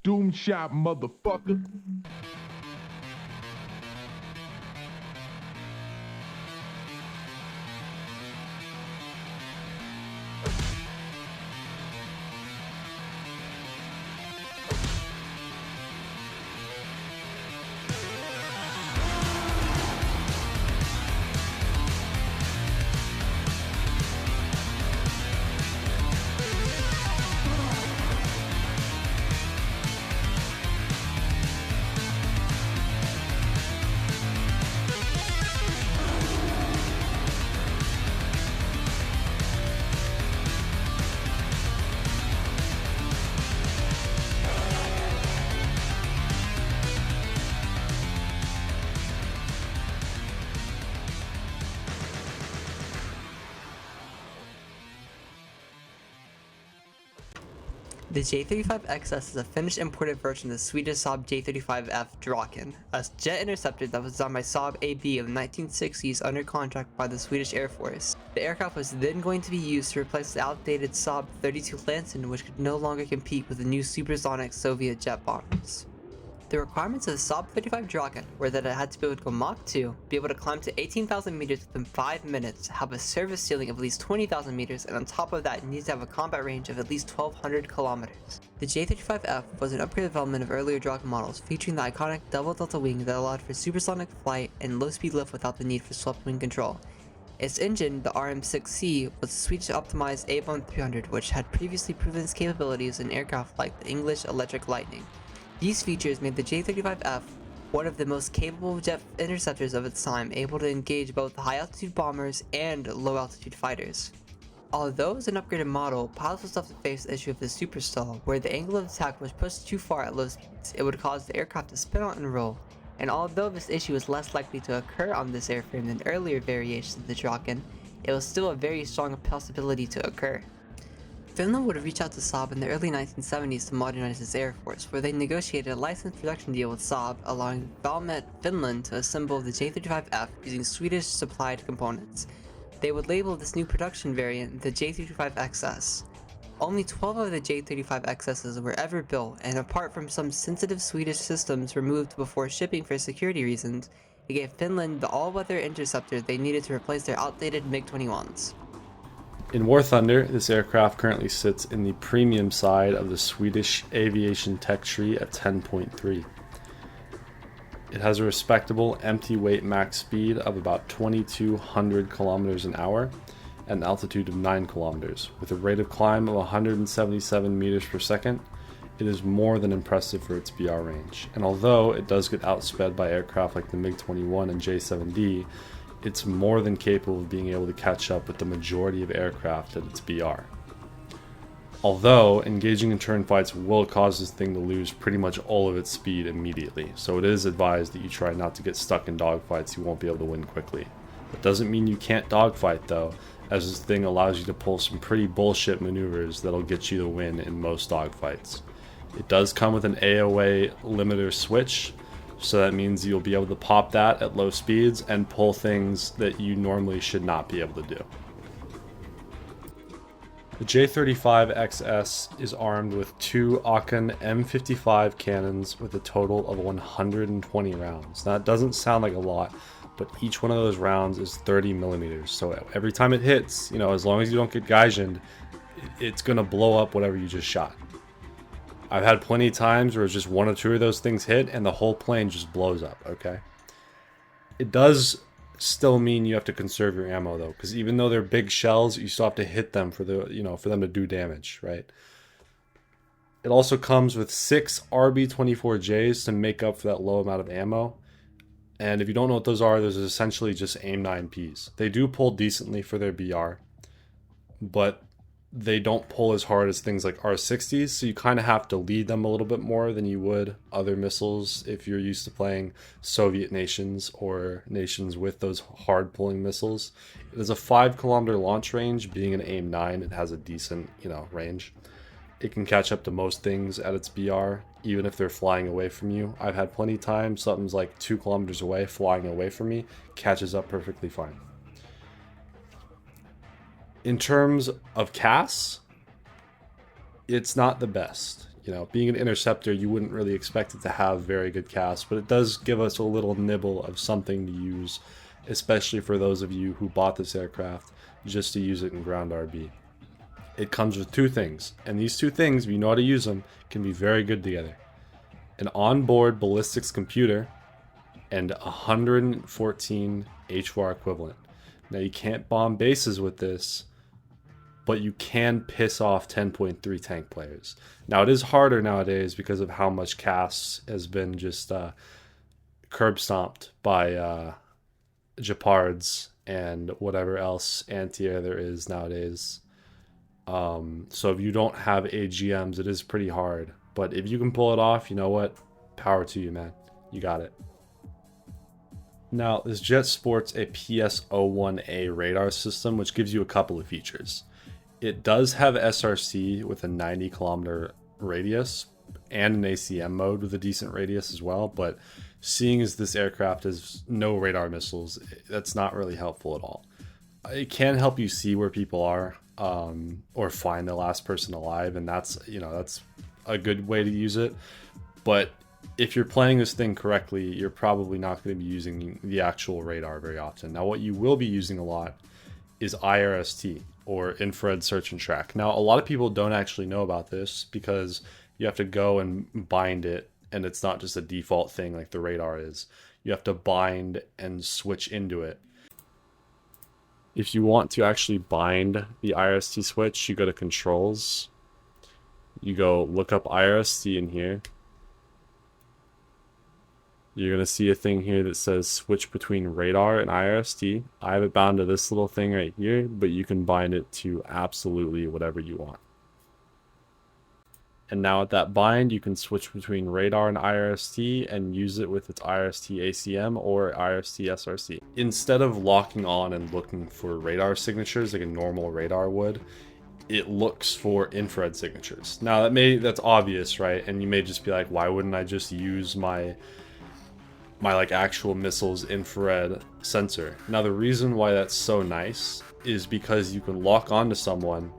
Doom shot, motherfucker. The J35XS is a Finnish imported version of the Swedish Saab J35F Draken, a jet interceptor that was designed by Saab AB of the 1960s under contract by the Swedish Air Force. The aircraft was then going to be used to replace the outdated Saab 32 Lansen, which could no longer compete with the new supersonic Soviet jet bombers. The requirements of the Saab 35 Draken were that it had to be able to go Mach 2, be able to climb to 18,000 meters within 5 minutes, have a service ceiling of at least 20,000 meters, and on top of that, it needs to have a combat range of at least 1,200 kilometers. The J35F was an upgraded development of earlier Draken models, featuring the iconic double delta wing that allowed for supersonic flight and low-speed lift without the need for swept wing control. Its engine, the RM6C, was a Swedish optimized Avon 300, which had previously proven its capabilities in aircraft like the English Electric Lightning. These features made the J35F one of the most capable jet interceptors of its time, able to engage both high-altitude bombers and low-altitude fighters. Although it was an upgraded model, pilots would still have to face the issue of the superstall, where the angle of attack was pushed too far at low speeds. It would cause the aircraft to spin out and roll, and although this issue is less likely to occur on this airframe than earlier variations of the Draken, it was still a very strong possibility to occur. Finland would reach out to Saab in the early 1970s to modernize its air force, where they negotiated a licensed production deal with Saab, allowing Valmet Finland to assemble the J35F using Swedish supplied components. They would label this new production variant the J35XS. Only 12 of the J35XSs were ever built, and apart from some sensitive Swedish systems removed before shipping for security reasons, it gave Finland the all-weather interceptor they needed to replace their outdated MiG-21s. In War Thunder, this aircraft currently sits in the premium side of the Swedish aviation tech tree at 10.3. It has a respectable empty weight max speed of about 2,200 kilometers an hour at an altitude of 9 kilometers. With a rate of climb of 177 meters per second, it is more than impressive for its BR range. And although it does get outsped by aircraft like the MiG-21 and J-7D, it's more than capable of being able to catch up with the majority of aircraft at its BR. Although, engaging in turn fights will cause this thing to lose pretty much all of its speed immediately, so it is advised that you try not to get stuck in dogfights you won't be able to win quickly. That doesn't mean you can't dogfight though, as this thing allows you to pull some pretty bullshit maneuvers that'll get you the win in most dogfights. It does come with an AOA limiter switch, so that means you'll be able to pop that at low speeds and pull things that you normally should not be able to do. The J35XS is armed with two Aachen M55 cannons with a total of 120 rounds. Now, that doesn't sound like a lot, but each one of those rounds is 30 millimeters. So every time it hits, as long as you don't get Gaijined, it's going to blow up whatever you just shot. I've had plenty of times where it's just one or two of those things hit and the whole plane just blows up, okay? It does still mean you have to conserve your ammo though, because even though they're big shells, you still have to hit them for them to do damage, right? It also comes with 6 RB-24Js to make up for that low amount of ammo. And if you don't know what those are, those are essentially just AIM-9Ps. They do pull decently for their BR, but they don't pull as hard as things like R60s, so you kind of have to lead them a little bit more than you would other missiles if you're used to playing Soviet nations or nations with those hard pulling missiles. It has a 5-kilometer launch range. Being an AIM-9, it has a decent, range. It can catch up to most things at its BR, even if they're flying away from you. I've had plenty of times, something's like 2 kilometers away, flying away from me, catches up perfectly fine. In terms of CAS, it's not the best. You know, being an interceptor, you wouldn't really expect it to have very good cast, but it does give us a little nibble of something to use, especially for those of you who bought this aircraft just to use it in ground RB. It comes with two things, and these two things, if you know how to use them, can be very good together. An onboard ballistics computer and 114 HVAR equivalent. Now you can't bomb bases with this, but you can piss off 10.3 tank players. Now it is harder nowadays because of how much CAS has been just curb stomped by Jepards and whatever else anti-air there is nowadays. So if you don't have AGMs, it is pretty hard. But if you can pull it off, you know what? Power to you, man. You got it. Now, this jet sports a PS-01A radar system, which gives you a couple of features. It does have SRC with a 90 kilometer radius and an ACM mode with a decent radius as well, but seeing as this aircraft has no radar missiles, that's not really helpful at all. It can help you see where people are, or find the last person alive, and that's a good way to use it. But if you're playing this thing correctly, you're probably not going to be using the actual radar very often. Now, what you will be using a lot is IRST, or infrared search and track. Now, a lot of people don't actually know about this because you have to go and bind it, and it's not just a default thing like the radar is. You have to bind and switch into it. If you want to actually bind the IRST switch, you go to controls. You go look up IRST in here. You're going to see a thing here that says switch between radar and IRST. I have it bound to this little thing right here, but you can bind it to absolutely whatever you want. And now at that bind, you can switch between radar and IRST and use it with its IRST ACM or IRST SRC. Instead of locking on and looking for radar signatures like a normal radar would, it looks for infrared signatures. Now that's obvious, right? And you may just be like, why wouldn't I just use my like actual missile's infrared sensor? Now the reason why that's so nice is because you can lock onto someone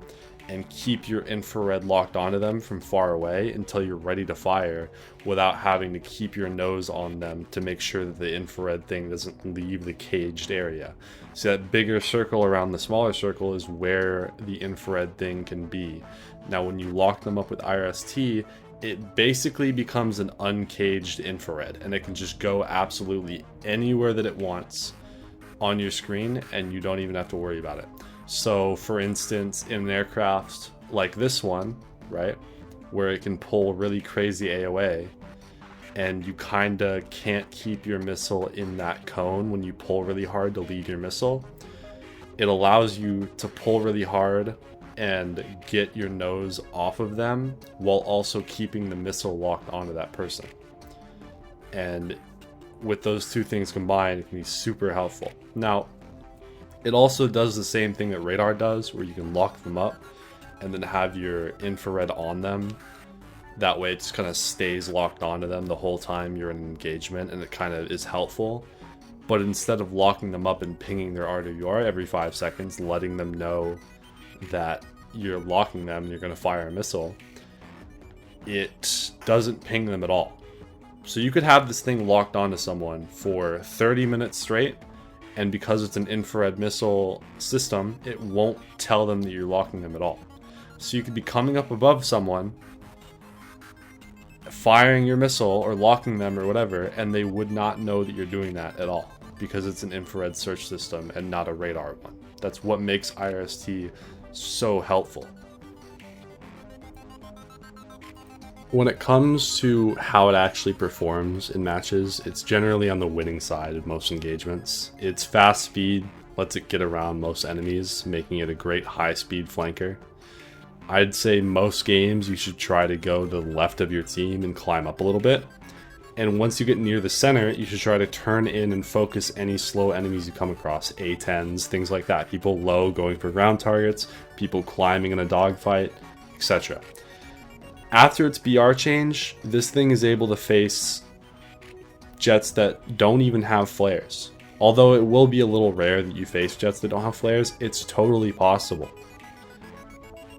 and keep your infrared locked onto them from far away until you're ready to fire without having to keep your nose on them to make sure that the infrared thing doesn't leave the caged area. So that bigger circle around the smaller circle is where the infrared thing can be. Now when you lock them up with IRST, it basically becomes an uncaged infrared, and it can just go absolutely anywhere that it wants on your screen, and you don't even have to worry about it. So for instance, in an aircraft like this one, right, where it can pull really crazy AOA, and you kinda can't keep your missile in that cone when you pull really hard to lead your missile, it allows you to pull really hard and get your nose off of them while also keeping the missile locked onto that person. And with those two things combined, it can be super helpful. Now, it also does the same thing that radar does, where you can lock them up and then have your infrared on them. That way it just kind of stays locked onto them the whole time you're in engagement, and it kind of is helpful. But instead of locking them up and pinging their RWR every 5 seconds, letting them know that you're locking them and you're going to fire a missile, it doesn't ping them at all. So you could have this thing locked onto someone for 30 minutes straight, and because it's an infrared missile system, it won't tell them that you're locking them at all. So you could be coming up above someone, firing your missile or locking them or whatever, and they would not know that you're doing that at all, because it's an infrared search system and not a radar one. That's what makes IRST so helpful. When it comes to how it actually performs in matches, it's generally on the winning side of most engagements. Its fast speed lets it get around most enemies, making it a great high-speed flanker. I'd say most games you should try to go to the left of your team and climb up a little bit. And once you get near the center, you should try to turn in and focus any slow enemies you come across. A-10s, things like that. People low going for ground targets, people climbing in a dogfight, etc. After its BR change, this thing is able to face jets that don't even have flares. Although it will be a little rare that you face jets that don't have flares, it's totally possible.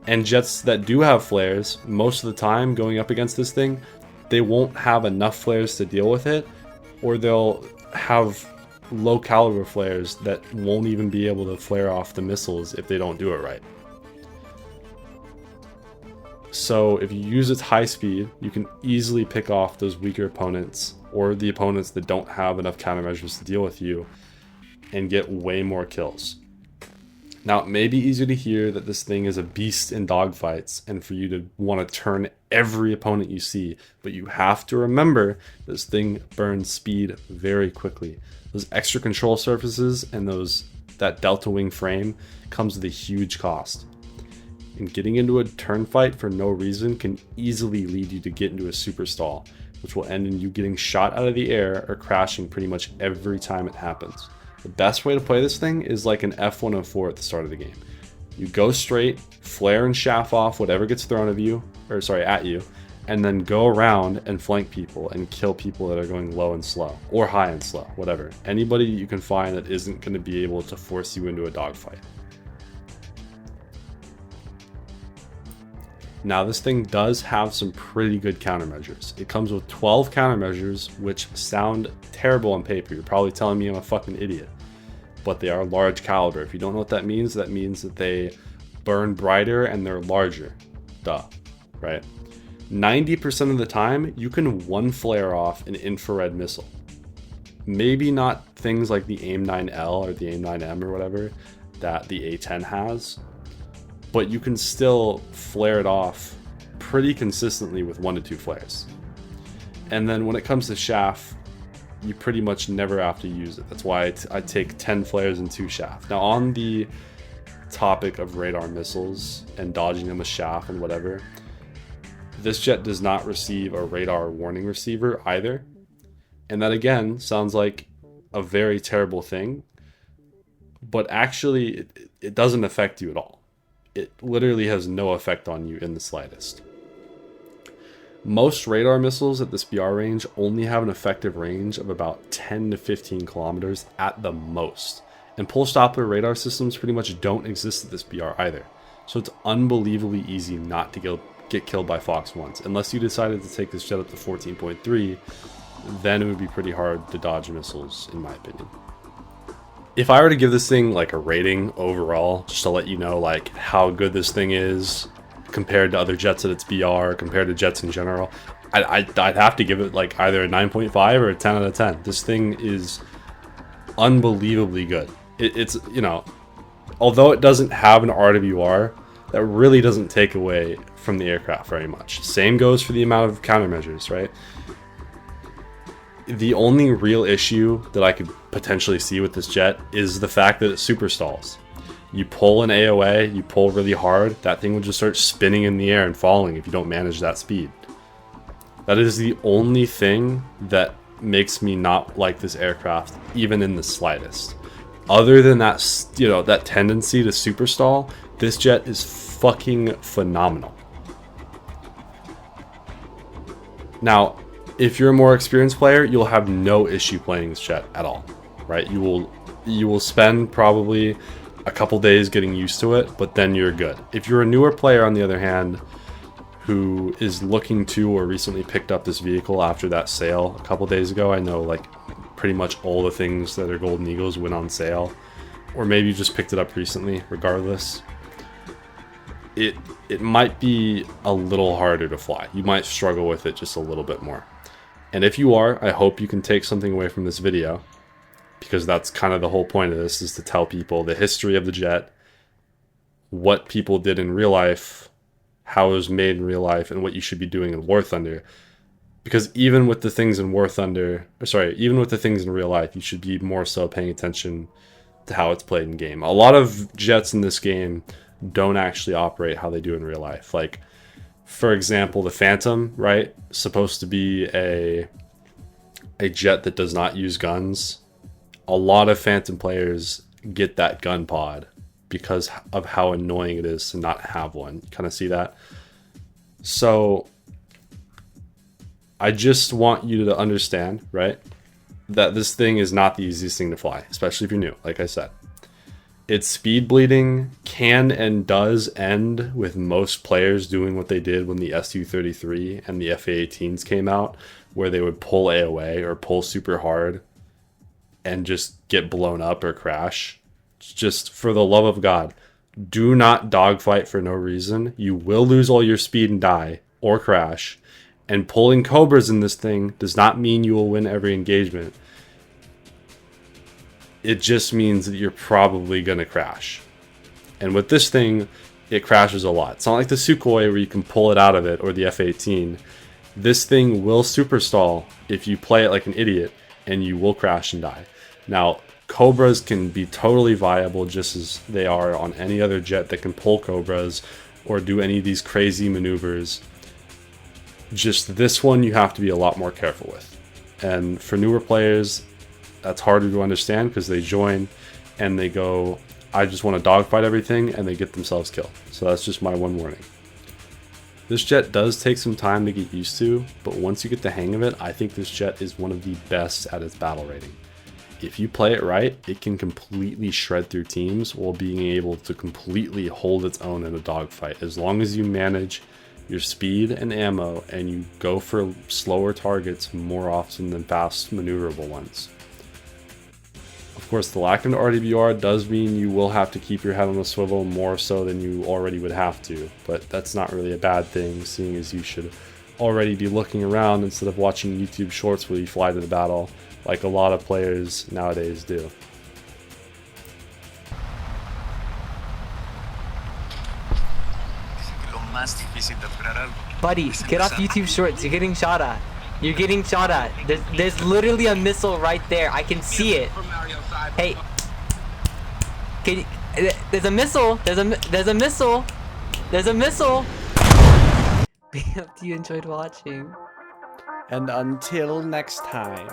And jets that do have flares, most of the time going up against this thing, they won't have enough flares to deal with it, or they'll have low caliber flares that won't even be able to flare off the missiles if they don't do it right. So if you use its high speed, you can easily pick off those weaker opponents or the opponents that don't have enough countermeasures to deal with you and get way more kills. Now, it may be easier to hear that this thing is a beast in dogfights and for you to want to turn every opponent you see, but you have to remember this thing burns speed very quickly. Those extra control surfaces and that delta wing frame comes with a huge cost. And getting into a turn fight for no reason can easily lead you to get into a super stall, which will end in you getting shot out of the air or crashing pretty much every time it happens. The best way to play this thing is like an F104 at the start of the game. You go straight, flare and chaff off whatever gets thrown at you, and then go around and flank people and kill people that are going low and slow, or high and slow, whatever. Anybody you can find that isn't going to be able to force you into a dogfight. Now, this thing does have some pretty good countermeasures. It comes with 12 countermeasures, which sound terrible on paper. You're probably telling me I'm a fucking idiot. But they are large caliber. If you don't know what that means that they burn brighter and they're larger. Duh, right? 90% of the time, you can one flare off an infrared missile. Maybe not things like the AIM-9L or the AIM-9M or whatever that the A-10 has, but you can still flare it off pretty consistently with 1 to 2 flares. And then when it comes to chaff, you pretty much never have to use it. That's why I take 10 flares and 2 chaff. Now, on the topic of radar missiles and dodging them with chaff and whatever, this jet does not receive a radar warning receiver either. And that again sounds like a very terrible thing, but actually it doesn't affect you at all. It literally has no effect on you in the slightest. Most radar missiles at this BR range only have an effective range of about 10 to 15 kilometers at the most. And pulse Doppler radar systems pretty much don't exist at this BR either. So it's unbelievably easy not to get killed by Fox once. Unless you decided to take this jet up to 14.3, then it would be pretty hard to dodge missiles, in my opinion. If I were to give this thing like a rating overall, just to let you know like how good this thing is compared to other jets at its BR, compared to jets in general, I'd have to give it like either a 9.5 or a 10 out of 10. This thing is unbelievably good. It's, you know, although it doesn't have an RWR, that really doesn't take away from the aircraft very much. Same goes for the amount of countermeasures, right? The only real issue that I could potentially see with this jet is the fact that it super stalls. You pull an AOA, you pull really hard, that thing will just start spinning in the air and falling if you don't manage that speed. That is the only thing that makes me not like this aircraft, even in the slightest. Other than that, you know, that tendency to super stall, this jet is fucking phenomenal. Now, if you're a more experienced player, you'll have no issue playing this jet at all, right? You will spend probably a couple days getting used to it, but then you're good. If you're a newer player, on the other hand, who is looking to or recently picked up this vehicle after that sale a couple days ago, I know like pretty much all the things that are Golden Eagles went on sale, or maybe you just picked it up recently, regardless. It might be a little harder to fly. You might struggle with it just a little bit more. And if you are, I hope you can take something away from this video, because that's kind of the whole point of this, is to tell people the history of the jet, what people did in real life, how it was made in real life, and what you should be doing in War Thunder. Because even with the things in even with the things in real life, you should be more so paying attention to how it's played in game. A lot of jets in this game don't actually operate how they do in real life. Like, for example, the Phantom, right? Supposed to be a jet that does not use guns. A lot of Phantom players get that gun pod because of how annoying it is to not have one. You kind of see that? So I just want you to understand, right, that this thing is not the easiest thing to fly, especially if you're new, like I said. its speed bleeding can and does end with most players doing what they did when the SU-33 and the FA-18s came out, where they would pull AOA or pull super hard and just get blown up or crash. Just for the love of God, do not dogfight for no reason. You will lose all your speed and die or crash. And pulling Cobras in this thing does not mean you will win every engagement. It just means that you're probably going to crash. And with this thing, it crashes a lot. It's not like the Sukhoi where you can pull it out of it or the F-18. This thing will super stall if you play it like an idiot, and you will crash and die. Now, Cobras can be totally viable just as they are on any other jet that can pull Cobras or do any of these crazy maneuvers. Just this one you have to be a lot more careful with. And for newer players, that's harder to understand because they join and they go, I just want to dogfight everything, and they get themselves killed. So that's just my one warning. This jet does take some time to get used to, but once you get the hang of it, I think this jet is one of the best at its battle rating. If you play it right, it can completely shred through teams while being able to completely hold its own in a dogfight, as long as you manage your speed and ammo and you go for slower targets more often than fast maneuverable ones. Of course, the lack of RWR does mean you will have to keep your head on a swivel more so than you already would have to, but that's not really a bad thing, seeing as you should already be looking around instead of watching YouTube shorts where you fly to the battle, like a lot of players nowadays do. Buddy, get off YouTube shorts. You're getting shot at. You're getting shot at. There's literally a missile right there. I can see it. Hey, there's a missile. There's a missile. There's a missile. We hope you enjoyed watching. And until next time.